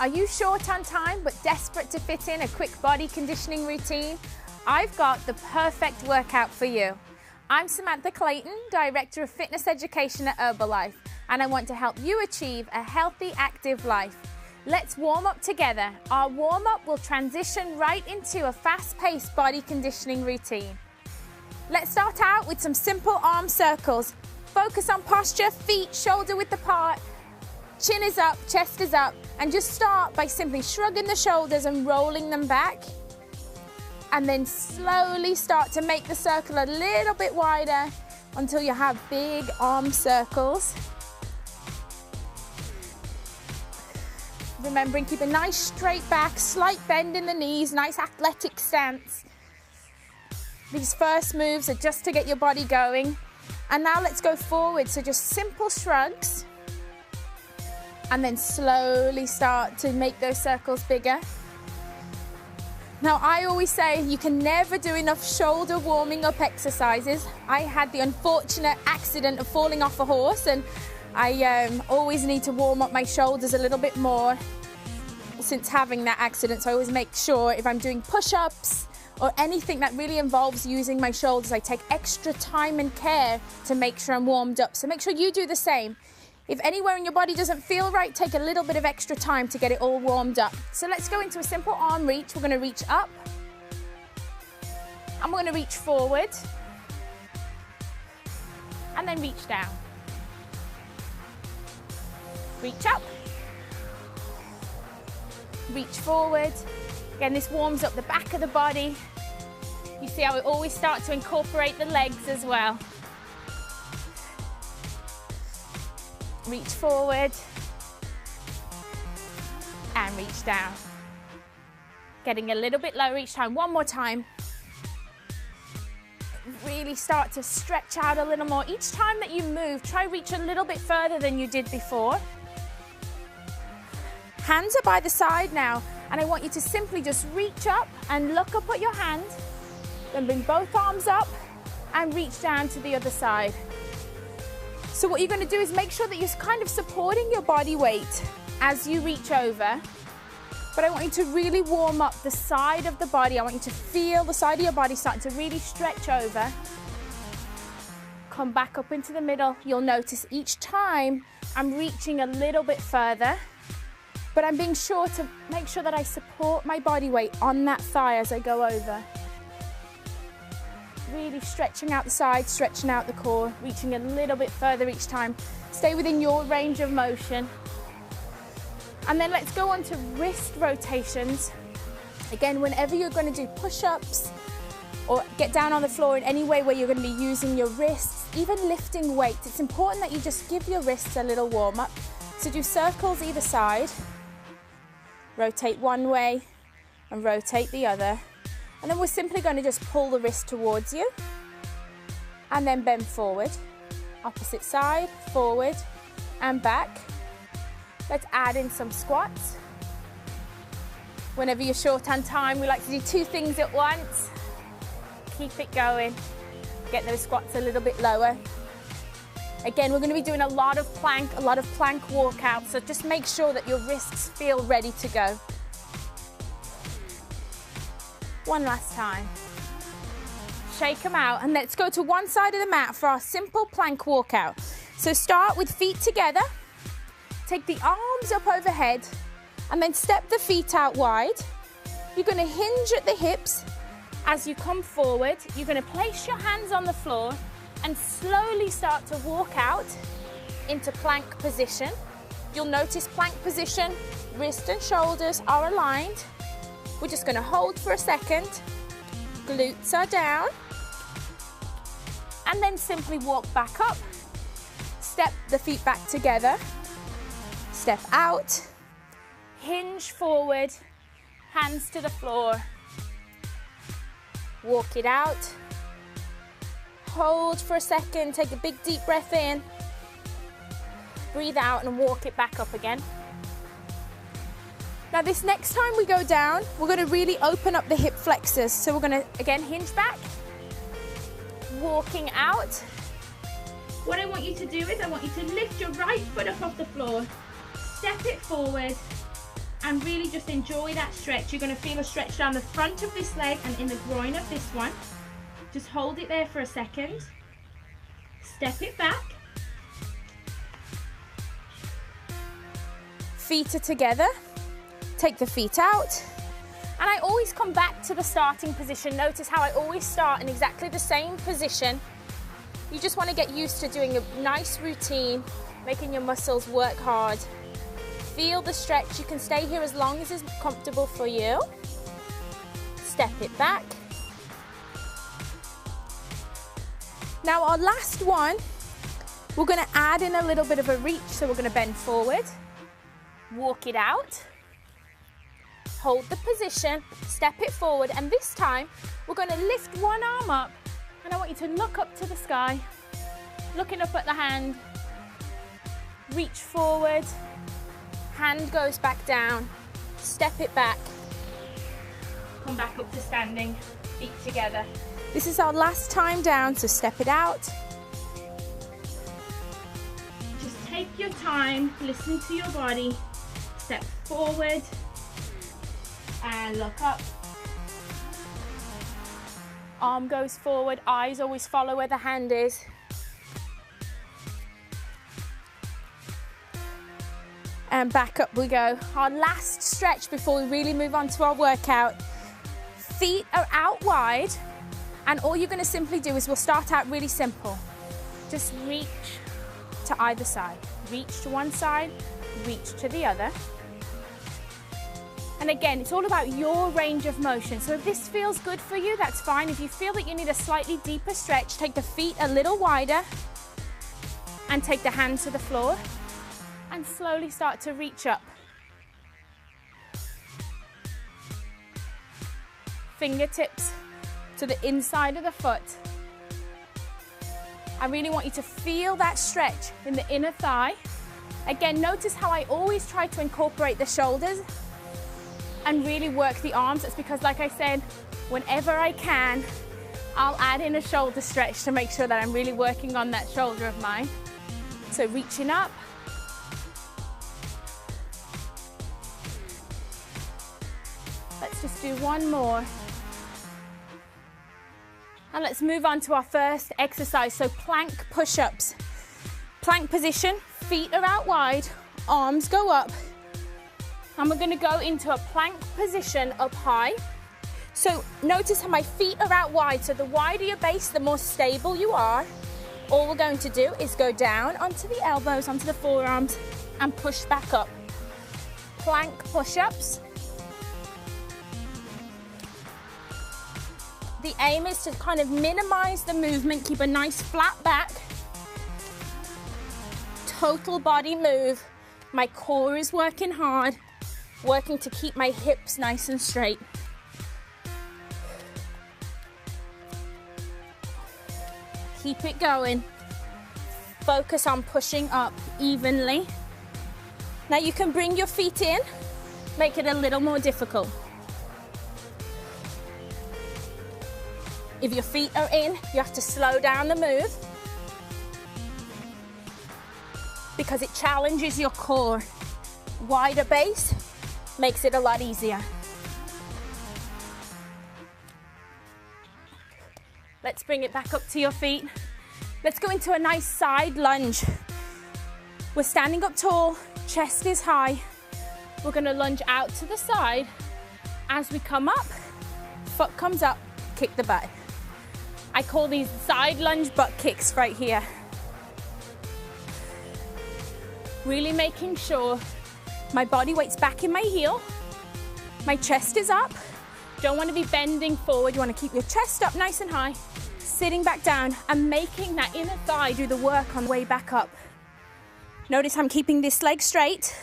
Are you short on time but desperate to fit in a quick body conditioning routine? I've got the perfect workout for you. I'm Samantha Clayton, Director of Fitness Education at Herbalife, and I want to help you achieve a healthy, active life. Let's warm up together. Our warm-up will transition right into a fast-paced body conditioning routine. Let's start out with some simple arm circles. Focus on posture, feet shoulder width apart, chin is up, chest is up, and just start by simply shrugging the shoulders and rolling them back. And then slowly start to make the circle a little bit wider until you have big arm circles. Remembering, keep a nice straight back, slight bend in the knees, nice athletic stance. These first moves are just to get your body going. And now let's go forward, so just simple shrugs. And then slowly start to make those circles bigger. Now, I always say you can never do enough shoulder warming up exercises. I had the unfortunate accident of falling off a horse, and I always need to warm up my shoulders a little bit more since having that accident. So I always make sure if I'm doing push-ups or anything that really involves using my shoulders, I take extra time and care to make sure I'm warmed up. So make sure you do the same. If anywhere in your body doesn't feel right, take a little bit of extra time to get it all warmed up. So let's go into a simple arm reach. We're going to reach up, and we're going to reach forward, and then reach down. Reach up, reach forward. Again, this warms up the back of the body. You see how we always start to incorporate the legs as well. Reach forward and reach down. Getting a little bit lower each time. One more time. Really start to stretch out a little more. Each time that you move, try reach a little bit further than you did before. Hands are by the side now, and I want you to simply just reach up and look up at your hand. Then bring both arms up and reach down to the other side. So what you're going to do is make sure that you're kind of supporting your body weight as you reach over. But I want you to really warm up the side of the body. I want you to feel the side of your body starting to really stretch over. Come back up into the middle. You'll notice each time I'm reaching a little bit further, but I'm being sure to make sure that I support my body weight on that thigh as I go over. Really stretching out the side, stretching out the core, reaching a little bit further each time. Stay within your range of motion. And then let's go on to wrist rotations. Again, whenever you're going to do push-ups or get down on the floor in any way where you're going to be using your wrists, even lifting weights, it's important that you just give your wrists a little warm-up. So do circles either side. Rotate one way and rotate the other. And then we're simply going to just pull the wrist towards you and then bend forward. Opposite side, forward and back. Let's add in some squats. Whenever you're short on time, we like to do two things at once. Keep it going. Get those squats a little bit lower. Again, we're going to be doing a lot of plank walkouts, so just make sure that your wrists feel ready to go. One last time. Shake them out, and let's go to one side of the mat for our simple plank walkout. So start with feet together, take the arms up overhead, and then step the feet out wide. You're going to hinge at the hips. As you come forward, you're going to place your hands on the floor and slowly start to walk out into plank position. You'll notice plank position, wrist and shoulders are aligned. We're just going to hold for a second. Glutes are down. And then simply walk back up. Step the feet back together. Step out. Hinge forward. Hands to the floor. Walk it out. Hold for a second. Take a big deep breath in. Breathe out and walk it back up again. Now this next time we go down, we're going to really open up the hip flexors. So we're going to, again, hinge back, walking out. What I want you to do is I want you to lift your right foot up off the floor, step it forward, and really just enjoy that stretch. You're going to feel a stretch down the front of this leg and in the groin of this one. Just hold it there for a second. Step it back. Feet are together. Take the feet out. And I always come back to the starting position. Notice how I always start in exactly the same position. You just want to get used to doing a nice routine, making your muscles work hard. Feel the stretch. You can stay here as long as it's comfortable for you. Step it back. Now our last one, we're going to add in a little bit of a reach. So we're going to bend forward, walk it out, hold the position, step it forward, and this time we're going to lift one arm up, and I want you to look up to the sky, looking up at the hand, reach forward, hand goes back down, step it back, come back up to standing, feet together. This is our last time down, so step it out. Just take your time, listen to your body, step forward and look up. Arm goes forward, eyes always follow where the hand is. And back up we go. Our last stretch before we really move on to our workout. Feet are out wide, and all you're going to simply do is we'll start out really simple. Just reach to either side. Reach to one side, reach to the other. And again, it's all about your range of motion. So if this feels good for you, that's fine. If you feel that you need a slightly deeper stretch, take the feet a little wider and take the hands to the floor and slowly start to reach up. Fingertips to the inside of the foot. I really want you to feel that stretch in the inner thigh. Again, notice how I always try to incorporate the shoulders and really work the arms. It's because, like I said, whenever I can, I'll add in a shoulder stretch to make sure that I'm really working on that shoulder of mine. So reaching up. Let's just do one more. And let's move on to our first exercise. So plank push-ups. Plank position, feet are out wide, arms go up. And we're going to go into a plank position up high. So notice how my feet are out wide. So the wider your base, the more stable you are. All we're going to do is go down onto the elbows, onto the forearms, and push back up. Plank push-ups. The aim is to kind of minimize the movement, keep a nice flat back. Total body move. My core is working hard, working to keep my hips nice and straight. Keep it going. Focus on pushing up evenly. Now you can bring your feet in, make it a little more difficult. If your feet are in, you have to slow down the move because it challenges your core. Wider base makes it a lot easier. Let's bring it back up to your feet. Let's go into a nice side lunge. We're standing up tall, chest is high. We're gonna lunge out to the side. As we come up, foot comes up, kick the butt. I call these side lunge butt kicks right here. Really making sure my body weight's back in my heel, my chest is up. Don't want to be bending forward, you want to keep your chest up nice and high, sitting back down and making that inner thigh do the work on the way back up. Notice I'm keeping this leg straight.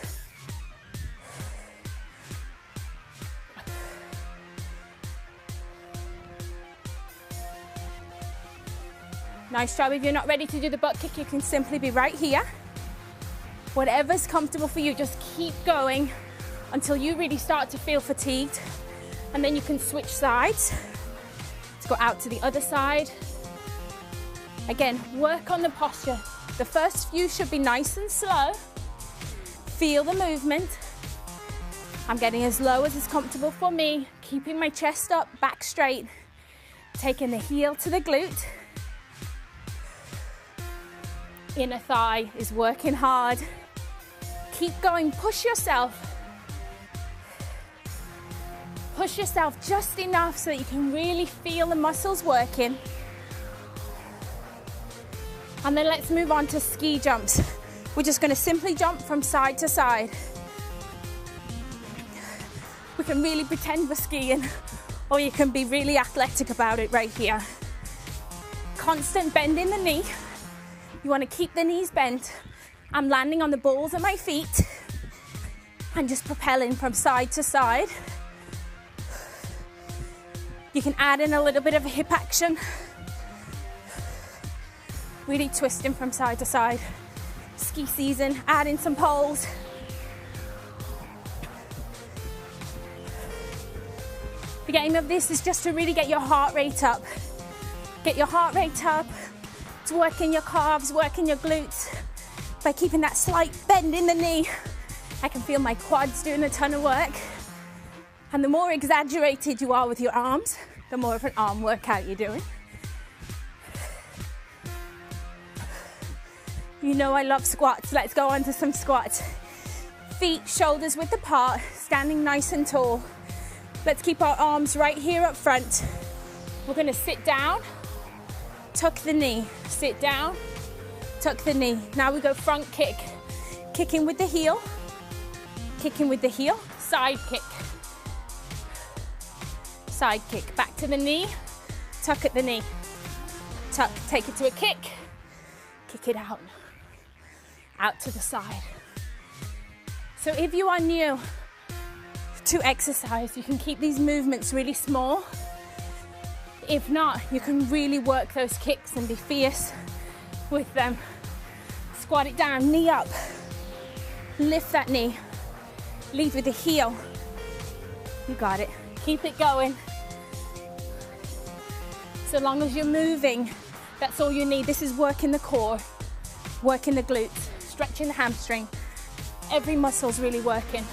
Nice job. If you're not ready to do the butt kick, you can simply be right here. Whatever's comfortable for you, just keep going until you really start to feel fatigued. And then you can switch sides. Let's go out to the other side. Again, work on the posture. The first few should be nice and slow. Feel the movement. I'm getting as low as is comfortable for me, keeping my chest up, back straight, taking the heel to the glute. Inner thigh is working hard. Keep going, push yourself. Push yourself just enough so that you can really feel the muscles working. And then let's move on to ski jumps. We're just going to simply jump from side to side. We can really pretend we're skiing, or you can be really athletic about it right here. Constant bend in the knee. You want to keep the knees bent. I'm landing on the balls of my feet and just propelling from side to side. You can add in a little bit of a hip action. Really twisting from side to side. Ski season, add in some poles. The aim of this is just to really get your heart rate up. Get your heart rate up. It's working your calves, working your glutes. By keeping that slight bend in the knee, I can feel my quads doing a ton of work. And the more exaggerated you are with your arms, the more of an arm workout you're doing. You know I love squats. Let's go on to some squats. Feet, shoulders width apart, standing nice and tall. Let's keep our arms right here up front. We're going to sit down, tuck the knee, sit down, tuck the knee. Now we go front kick. Kicking with the heel, side kick. Side kick, back to the knee, tuck at the knee. Tuck, take it to a kick it out to the side. So if you are new to exercise, you can keep these movements really small. If not, you can really work those kicks and be fierce with them. Squat it down, knee up. Lift that knee. Lead with the heel. You got it. Keep it going. So long as you're moving, that's all you need. This is working the core, working the glutes, stretching the hamstring. Every muscle's really working.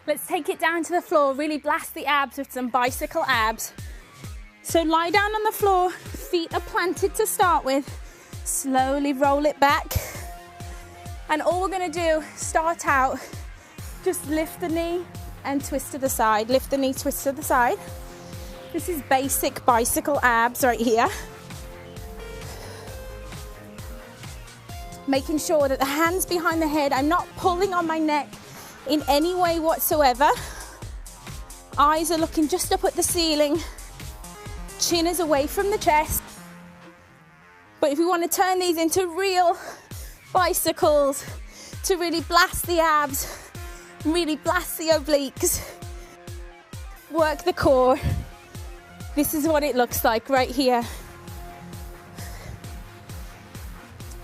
Let's take it down to the floor, really blast the abs with some bicycle abs. So lie down on the floor, feet are planted to start with. Slowly roll it back. And all we're gonna do, start out, just lift the knee and twist to the side. Lift the knee, twist to the side. This is basic bicycle abs right here. Making sure that the hands behind the head, I'm not pulling on my neck in any way whatsoever. Eyes are looking just up at the ceiling. Chin is away from the chest. But if we want to turn these into real bicycles, to really blast the abs, really blast the obliques, work the core, this is what it looks like right here.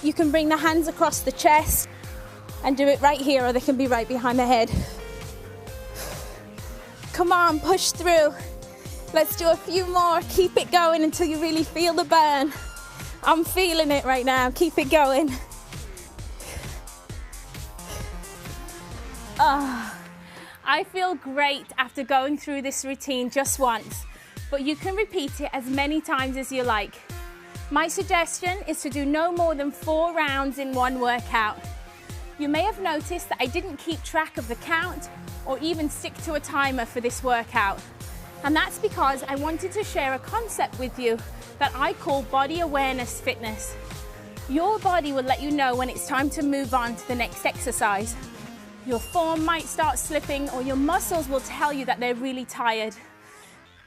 You can bring the hands across the chest and do it right here, or they can be right behind the head. Come on, push through. Let's do a few more. Keep it going until you really feel the burn. I'm feeling it right now. Keep it going. I feel great after going through this routine just once, but you can repeat it as many times as you like. My suggestion is to do no more than 4 rounds in one workout. You may have noticed that I didn't keep track of the count or even stick to a timer for this workout. And that's because I wanted to share a concept with you that I call body awareness fitness. Your body will let you know when it's time to move on to the next exercise. Your form might start slipping, or your muscles will tell you that they're really tired.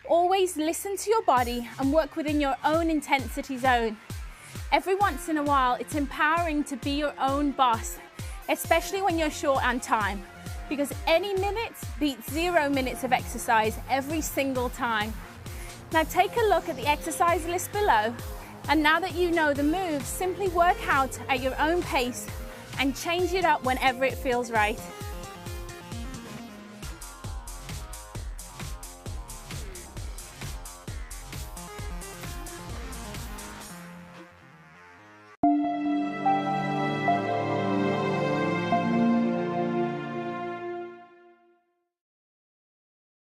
Always listen to your body and work within your own intensity zone. Every once in a while, it's empowering to be your own boss, especially when you're short on time, because any minute beats 0 minutes of exercise every single time. Now take a look at the exercise list below, and now that you know the moves, simply work out at your own pace and change it up whenever it feels right.